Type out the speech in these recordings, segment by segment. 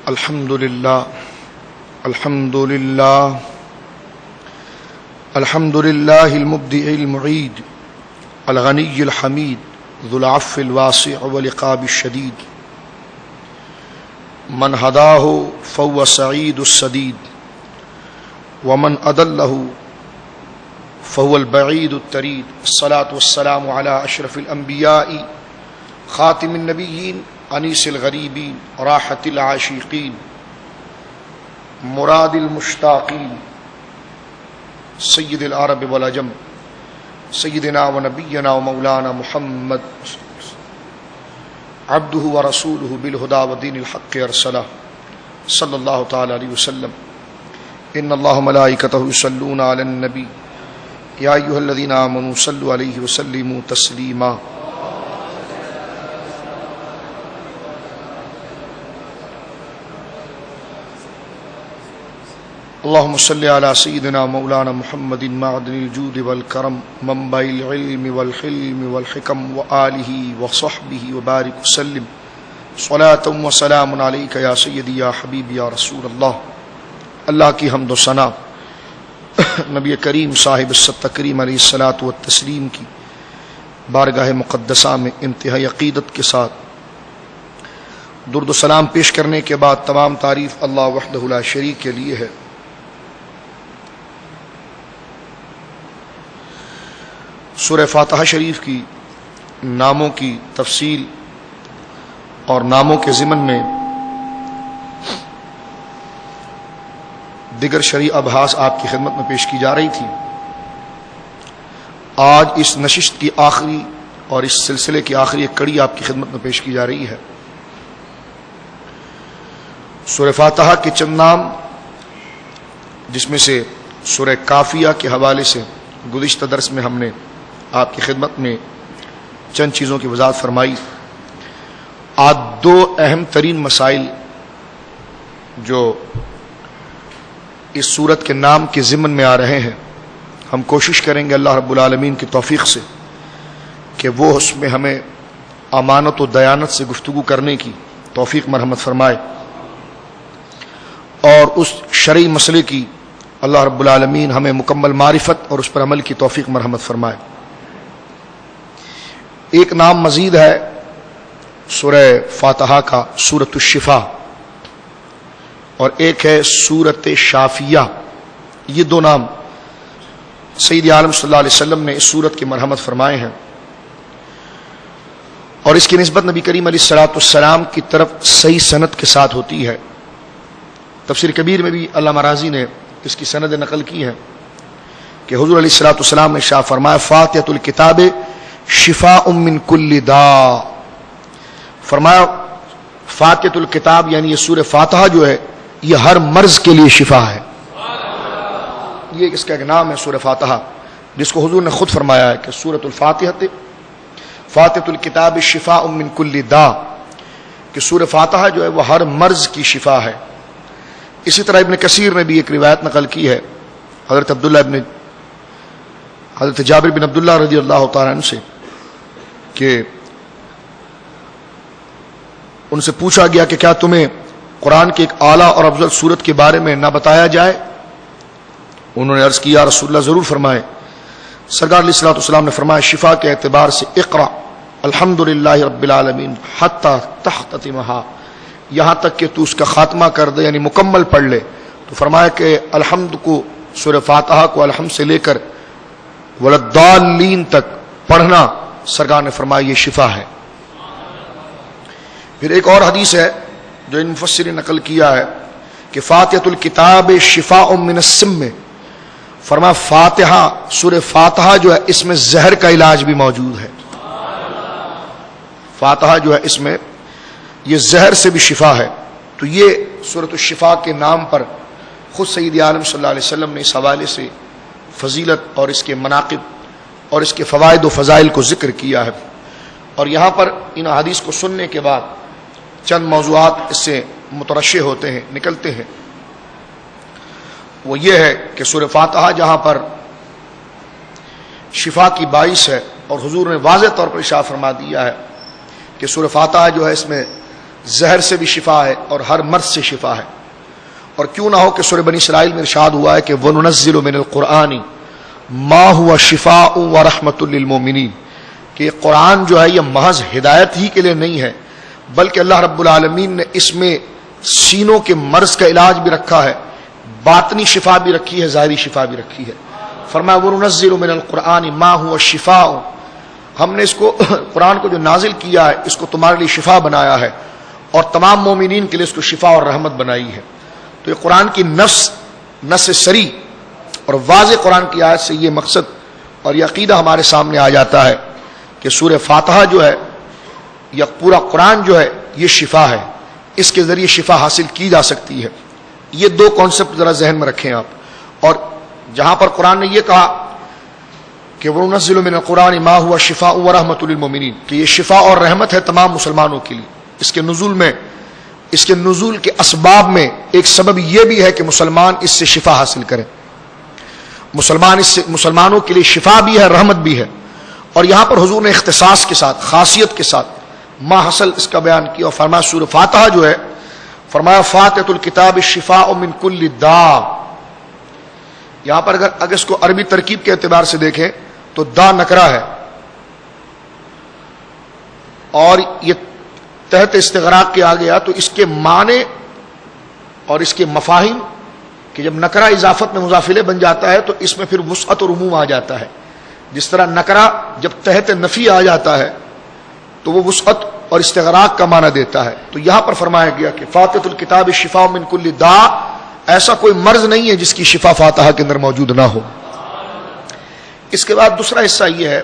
الحمد للہ الحمد للہ الحمد للہ المبدع المعید الغنی الحمید ذو العفو الواسع والعقاب الشدید من ہداہ فهو سعید السدید ومن اضلہ فهو البعید الطرید الصلاة والسلام علی اشرف الانبیاء خاتم النبیین انیس الغریبین راحت العاشقین مراد المشتاقین سید العرب والعجم سیدنا و نبینا و مولانا محمد عبدہ و رسولہ بالہدی و دین الحق ارسلہ صلی اللہ تعالی علیہ وسلم ان اللہ ملائکتہ یصلون علی النبی یا ایھا الذین آمنوا صلوا علیہ وسلموا تسلیما اللہم صلی علی سیدنا مولانا محمد معدن الجود والکرم منبع العلم والحلم والحکم وآلہ وصحبہ وبارک وسلم صلاة و سلام علیک یا سیدی یا حبیبی یا رسول اللہ۔ اللہ کی حمد و ثنا نبی کریم صاحب السط کریم علیہ الصلاۃ والتسلیم کی بارگاہ مقدسہ میں انتہائی عقیدت کے ساتھ درود و سلام پیش کرنے کے بعد تمام تعریف اللہ وحدہ لا شریک کے لیے ہے۔ سورہ فاتحہ شریف کی ناموں کی تفصیل اور ناموں کے ضمن میں دیگر شرعی ابحاث آپ کی خدمت میں پیش کی جا رہی تھی۔ آج اس نشست کی آخری اور اس سلسلے کی آخری ایک کڑی آپ کی خدمت میں پیش کی جا رہی ہے۔ سورہ فاتحہ کے چند نام، جس میں سے سورہ کافیہ کے حوالے سے گزشتہ درس میں ہم نے آپ کی خدمت میں چند چیزوں کی وضاحت فرمائی۔ آج دو اہم ترین مسائل جو اس سورت کے نام کے ضمن میں آ رہے ہیں، ہم کوشش کریں گے اللہ رب العالمین کی توفیق سے کہ وہ اس میں ہمیں امانت و دیانت سے گفتگو کرنے کی توفیق مرحمت فرمائے، اور اس شرعی مسئلے کی اللہ رب العالمین ہمیں مکمل معرفت اور اس پر عمل کی توفیق مرحمت فرمائے۔ ایک نام مزید ہے سورہ فاتحہ کا، سورۃ الشفا، اور ایک ہے سورۃ شافیہ۔ یہ دو نام سید عالم صلی اللہ علیہ وسلم نے اس سورت کی مرحمت فرمائے ہیں، اور اس کی نسبت نبی کریم علیہ الصلوۃ والسلام کی طرف صحیح سند کے ساتھ ہوتی ہے۔ تفسیر کبیر میں بھی علامہ رازی نے اس کی سند نقل کی ہے کہ حضور علیہ الصلوۃ والسلام نے ارشاد فرمایا فاتحۃ الکتاب شفاء من کل داء، فرمایا فاتحۃ الکتاب یعنی یہ سورہ فاتحہ جو ہے یہ ہر مرض کے لیے شفا ہے۔ یہ اس کا ایک نام ہے سورہ فاتحہ، جس کو حضور نے خود فرمایا ہے کہ سورۃ الفاتحہ فاتحۃ الکتاب شفاء من کل داء، کہ سورہ فاتحہ جو ہے وہ ہر مرض کی شفا ہے۔ اسی طرح ابن کثیر نے بھی ایک روایت نقل کی ہے حضرت جابر بن عبداللہ رضی اللہ تعالیٰ عنہ سے کہ ان سے پوچھا گیا کہ کیا تمہیں قرآن کی ایک اعلیٰ اور افضل سورت کے بارے میں نہ بتایا جائے؟ انہوں نے عرض کیا رسول اللہ ضرور فرمائے۔ سرکار علیہ الصلوۃ والسلام نے فرمایا شفا کے اعتبار سے اقرا الحمدللہ رب العالمین حتی تختتمہا، یہاں تک کہ تو اس کا خاتمہ کر دے یعنی مکمل پڑھ لے۔ تو فرمایا کہ الحمد کو، سورہ فاتحہ کو الحمد سے لے کر ولدالین تک پڑھنا، سرکار نے فرمایا یہ شفا ہے۔ پھر ایک اور حدیث ہے جو ان مفسرین نے نقل کیا ہے کہ فاتحۃ الکتاب شفاء من السم، فرمایا فاتحہ سورہ فاتحہ جو ہے اس میں زہر کا علاج بھی موجود ہے۔ فاتحہ جو ہے اس میں یہ زہر سے بھی شفا ہے۔ تو یہ سورۃ الشفا کے نام پر خود سید عالم صلی اللہ علیہ وسلم نے اس حوالے سے فضیلت اور اس کے مناقب اور اس کے فوائد و فضائل کو ذکر کیا ہے۔ اور یہاں پر ان حدیث کو سننے کے بعد چند موضوعات اس سے مترشح ہوتے ہیں، نکلتے ہیں۔ وہ یہ ہے کہ سورہ فاتحہ جہاں پر شفا کی باعث ہے، اور حضور نے واضح طور پر ارشاد فرما دیا ہے کہ سورہ فاتحہ جو ہے اس میں زہر سے بھی شفا ہے اور ہر مرض سے شفا ہے. اور کیوں نہ ہو کہ سورہ بنی اسرائیل میں ارشاد ہوا ہے کہ وَنُنَزِّلُ مِنَ الْقُرْآنِ مَا هُوَ شِفَاءٌ وَرَحْمَةٌ لِّلْمُؤْمِنِينَ کہ یہ قرآن جو ہے یہ محض ہدایت ہی کے لیے نہیں ہے بلکہ اللہ رب العالمین نے اس میں سینوں کے مرض کا علاج بھی رکھا ہے, باطنی شفا بھی رکھی ہے, ظاہری شفا بھی رکھی ہے. فرمایا وَنُنَزِّلُ مِنَ الْقُرْآنِ مَا هُوَ شِفَاءٌ, ہم نے اس کو قرآن کو جو نازل کیا ہے اس کو تمہارے لیے شفا بنایا ہے اور تمام مومنین کے لیے اس کو شفا اور رحمت بنائی ہے. تو یہ قرآن کی نص سری اور واضح قرآن کی آیت سے یہ مقصد اور یہ عقیدہ ہمارے سامنے آ جاتا ہے کہ سورہ فاتحہ جو ہے یا پورا قرآن جو ہے یہ شفا ہے, اس کے ذریعے شفا حاصل کی جا سکتی ہے. یہ دو کانسیپٹ ذرا ذہن میں رکھیں آپ. اور جہاں پر قرآن نے یہ کہا کہ وَنُنَزِّلُ مِنَ الْقُرْآنِ مَا هُوَ شِفَاءٌ وَرَحْمَةٌ لِّلْمُؤْمِنِينَ کہ یہ شفا اور رحمت ہے تمام مسلمانوں کے لیے. اس کے نزول کے اسباب میں ایک سبب یہ بھی ہے کہ مسلمان اس سے شفا حاصل کریں. مسلمانوں کے لیے شفا بھی ہے, رحمت بھی ہے. اور یہاں پر حضور نے اختصاص کے ساتھ, خاصیت کے ساتھ ما حصل اس کا بیان کیا اور فرمایا سورہ فاتحہ جو ہے فرمایا فاتحۃ الکتاب شفاء من کل داء. یہاں پر اگر اس کو عربی ترکیب کے اعتبار سے دیکھیں تو دا نکرہ ہے اور یہ تحت استغراق کے آ گیا تو اس کے معنی اور اس کے مفاہیم کہ جب نکرہ اضافت میں مضاف الیہ بن جاتا ہے تو اس میں پھر وسعت اور عموم آ جاتا ہے. جس طرح نکرہ جب تحت نفی آ جاتا ہے تو وہ وسعت اور استغراق کا معنی دیتا ہے. تو یہاں پر فرمایا گیا کہ فاتحۃ الکتاب شفاء من کل داء, ایسا کوئی مرض نہیں ہے جس کی شفا فاتحہ کے اندر موجود نہ ہو. اس کے بعد دوسرا حصہ یہ ہے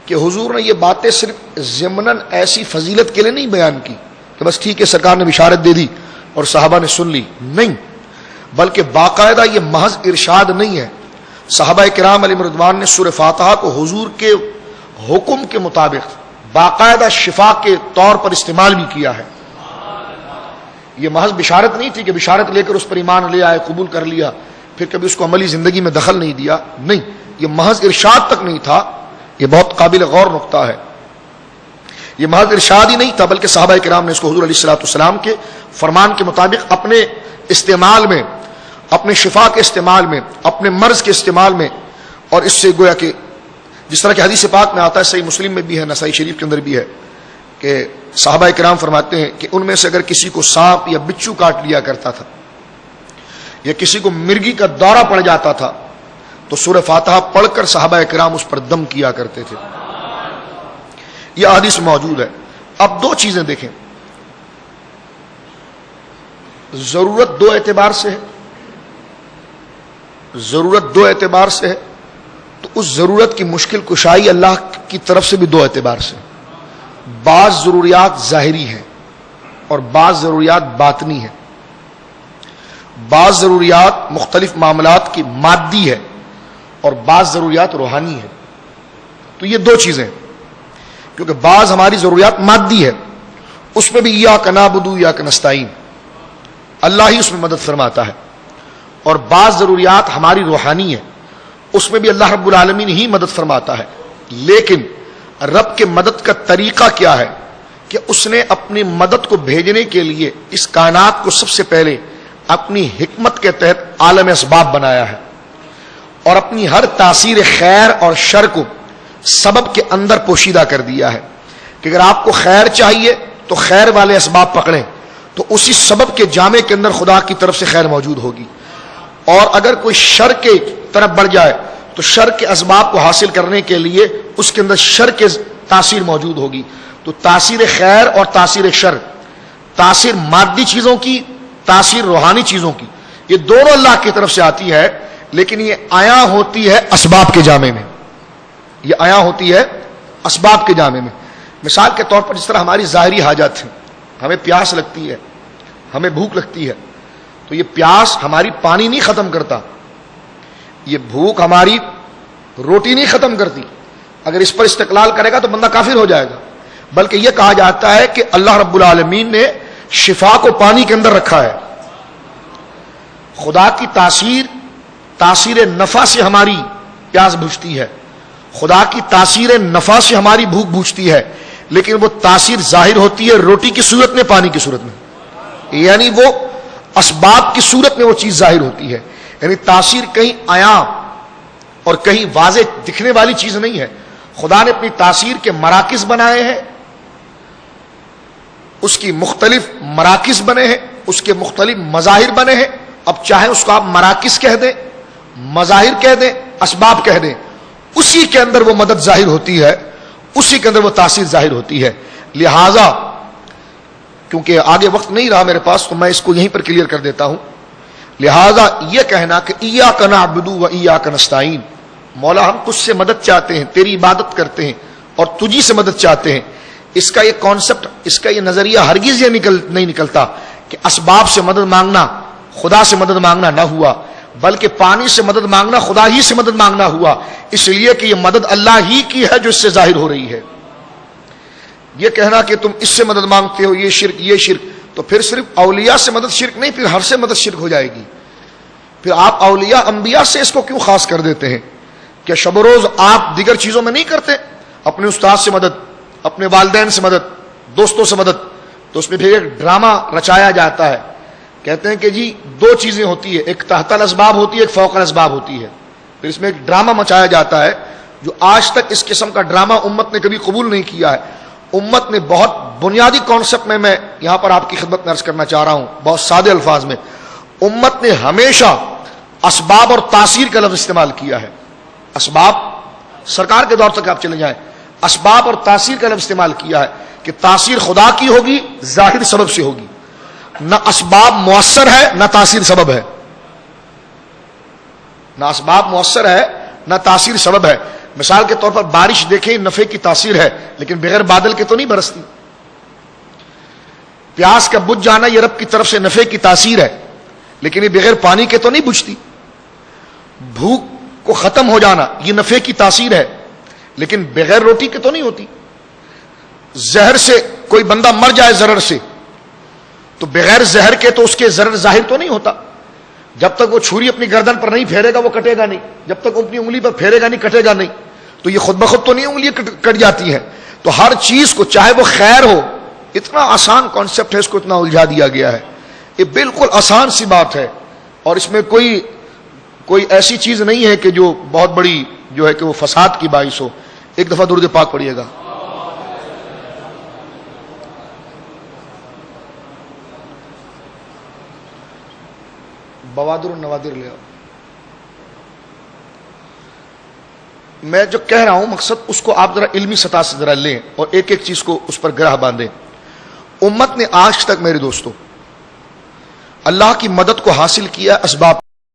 کہ حضور نے یہ باتیں صرف ضمناً ایسی فضیلت کے لیے نہیں بیان کی کہ بس ٹھیک ہے سرکار نے بشارت دے دی اور صحابہ نے سن لی, نہیں, بلکہ باقاعدہ یہ محض ارشاد نہیں ہے. صحابہ کرام علیہم رضوان نے سورہ فاتحہ کو حضور کے حکم کے مطابق باقاعدہ شفا کے طور پر استعمال بھی کیا ہے. یہ محض بشارت نہیں تھی کہ بشارت لے کر اس پر ایمان لے آئے, قبول کر لیا, پھر کبھی اس کو عملی زندگی میں دخل نہیں دیا, نہیں, یہ محض ارشاد تک نہیں تھا. یہ بہت قابل غور نقطہ ہے. یہ محض ارشاد ہی نہیں تھا بلکہ صحابہ کرام نے اس کو حضور علیہ الصلوۃ والسلام کے فرمان کے مطابق اپنے استعمال میں, اپنے شفا کے استعمال میں, اپنے مرض کے استعمال میں, اور اس سے گویا کہ جس طرح کہ حدیث پاک میں آتا ہے, صحیح مسلم میں بھی ہے, نسائی شریف کے اندر بھی ہے, کہ صحابہ کرام فرماتے ہیں کہ ان میں سے اگر کسی کو سانپ یا بچھو کاٹ لیا کرتا تھا یا کسی کو مرگی کا دورہ پڑ جاتا تھا تو سورہ فاتحہ پڑھ کر صحابہ کرام اس پر دم کیا کرتے تھے. یہ حدیث موجود ہے. اب دو چیزیں دیکھیں, ضرورت دو اعتبار سے ہے, ضرورت دو اعتبار سے ہے, تو اس ضرورت کی مشکل کشائی اللہ کی طرف سے بھی دو اعتبار سے. بعض ضروریات ظاہری ہیں اور بعض ضروریات باطنی ہیں. بعض ضروریات مختلف معاملات کی مادی ہے اور بعض ضروریات روحانی ہے. تو یہ دو چیزیں, کیونکہ بعض ہماری ضروریات مادی ہے, اس میں بھی ایاک نعبد و ایاک نستعین, اللہ ہی اس میں مدد فرماتا ہے, اور بعض ضروریات ہماری روحانی ہے, اس میں بھی اللہ رب العالمین ہی مدد فرماتا ہے. لیکن رب کے مدد کا طریقہ کیا ہے کہ اس نے اپنی مدد کو بھیجنے کے لیے اس کائنات کو سب سے پہلے اپنی حکمت کے تحت عالم اسباب بنایا ہے, اور اپنی ہر تاثیر خیر اور شر کو سبب کے اندر پوشیدہ کر دیا ہے کہ اگر آپ کو خیر چاہیے تو خیر والے اسباب پکڑیں تو اسی سبب کے جامع کے اندر خدا کی طرف سے خیر موجود ہوگی, اور اگر کوئی شر کے طرف بڑھ جائے تو شر کے اسباب کو حاصل کرنے کے لیے اس کے اندر شر کے تاثیر موجود ہوگی. تو تاثیر خیر اور تاثیر شر, تاثیر مادی چیزوں کی, تاثیر روحانی چیزوں کی, یہ دونوں اللہ کی طرف سے آتی ہے, لیکن یہ عیاں ہوتی ہے اسباب کے جامع میں. یہ عیاں ہوتی ہے اسباب کے جامع میں. مثال کے طور پر جس طرح ہماری ظاہری حاجات ہیں, ہمیں پیاس لگتی ہے, ہمیں بھوک لگتی ہے, تو یہ پیاس ہماری پانی نہیں ختم کرتا, یہ بھوک ہماری روٹی نہیں ختم کرتی. اگر اس پر استقلال کرے گا تو بندہ کافر ہو جائے گا. بلکہ یہ کہا جاتا ہے کہ اللہ رب العالمین نے شفا کو پانی کے اندر رکھا ہے. خدا کی تاثیر نفع سے ہماری پیاس بجھتی ہے, خدا کی تاثیر نفع سے ہماری بھوک بجھتی ہے, لیکن وہ تاثیر ظاہر ہوتی ہے روٹی کی صورت میں، پانی کی صورت میں، یعنی وہ اسباب کی صورت میں وہ چیز ظاہر ہوتی ہے. یعنی تاثیر کہیں عیاں اور کہیں واضح دکھنے والی چیز نہیں ہے. خدا نے اپنی تاثیر کے مراکز بنائے ہیں، اس کی مختلف مراکز بنے ہیں، اس کے مختلف مظاہر بنے ہیں. اب چاہے اس کو آپ مراکز کہہ دیں، مظاہر کہہ دیں، اسباب کہہ دیں، اسی کے اندر وہ مدد ظاہر ہوتی ہے، اسی کے اندر وہ تاثیر ظاہر ہوتی ہے. لہذا کیونکہ آگے وقت نہیں رہا میرے پاس تو میں اس کو یہیں پر کلیئر کر دیتا ہوں. لہذا یہ کہنا کہ ایاک نعبد و ایاک نستعین، مولا ہم تجھ سے مدد چاہتے ہیں، تیری عبادت کرتے ہیں اور تجھی سے مدد چاہتے ہیں، اس کا یہ کانسیپٹ، اس کا یہ نظریہ ہرگز یہ نہیں نکلتا کہ اسباب سے مدد مانگنا خدا سے مدد مانگنا نہ ہوا، بلکہ پانی سے مدد مانگنا خدا ہی سے مدد مانگنا ہوا، اس لیے کہ یہ مدد اللہ ہی کی ہے جو اس سے ظاہر ہو رہی ہے. یہ کہنا کہ تم اس سے مدد مانگتے ہو، یہ شرک، یہ شرک، تو پھر صرف اولیاء سے مدد شرک نہیں، پھر ہر سے مدد شرک ہو جائے گی. پھر آپ اولیاء انبیاء سے اس کو کیوں خاص کر دیتے ہیں؟ کیا شب و روز آپ دیگر چیزوں میں نہیں کرتے؟ اپنے استاد سے مدد، اپنے والدین سے مدد، دوستوں سے مدد. تو اس میں پھر ایک ڈرامہ رچایا جاتا ہے. کہتے ہیں کہ جی دو چیزیں ہوتی ہے، ایک تحت الاسباب ہوتی ہے، ایک فوق الاسباب ہوتی ہے. پھر اس میں ایک ڈرامہ مچایا جاتا ہے جو آج تک اس قسم کا ڈرامہ امت نے کبھی قبول نہیں کیا ہے. امت نے بہت بنیادی کانسیپٹ میں یہاں پر آپ کی خدمت میں عرض کرنا چاہ رہا ہوں بہت سادے الفاظ میں، امت نے ہمیشہ اسباب اور تاثیر کا لفظ استعمال کیا ہے. اسباب، سرکار کے دور تک آپ چلے جائیں، اسباب اور تاثیر کا لفظ استعمال کیا ہے کہ تاثیر خدا کی ہوگی، ظاہر سبب سے ہوگی. نہ اسباب مؤثر ہے نہ تاثیر سبب ہے، نہ اسباب مؤثر ہے نہ تاثیر سبب ہے. مثال کے طور پر بارش دیکھیں، نفع کی تاثیر ہے لیکن بغیر بادل کے تو نہیں برستی. پیاس کا بجھ جانا یہ رب کی طرف سے نفع کی تاثیر ہے لیکن یہ بغیر پانی کے تو نہیں بجھتی. بھوک کو ختم ہو جانا یہ نفع کی تاثیر ہے لیکن بغیر روٹی کے تو نہیں ہوتی. زہر سے کوئی بندہ مر جائے ضرر سے تو بغیر زہر کے تو اس کے ضرر ظاہر تو نہیں ہوتا. جب تک وہ چھری اپنی گردن پر نہیں پھیرے گا وہ کٹے گا نہیں، جب تک اپنی انگلی پر پھیرے گا نہیں کٹے گا نہیں. تو یہ خود بخود تو نہیں انگلیاں کٹ جاتی ہیں. تو ہر چیز کو چاہے وہ خیر ہو، اتنا آسان کانسیپٹ ہے، اس کو اتنا الجھا دیا گیا ہے. یہ بالکل آسان سی بات ہے اور اس میں کوئی ایسی چیز نہیں ہے کہ جو بہت بڑی جو ہے کہ وہ فساد کی باعث ہو. ایک دفعہ درود پاک پڑھیے گا. بوادر النوادر لے آؤ. میں جو کہہ رہا ہوں مقصد اس کو آپ ذرا علمی سطح سے ذرا لیں اور ایک ایک چیز کو اس پر گرہ باندھیں. امت نے آج تک میرے دوستوں اللہ کی مدد کو حاصل کیا اسباب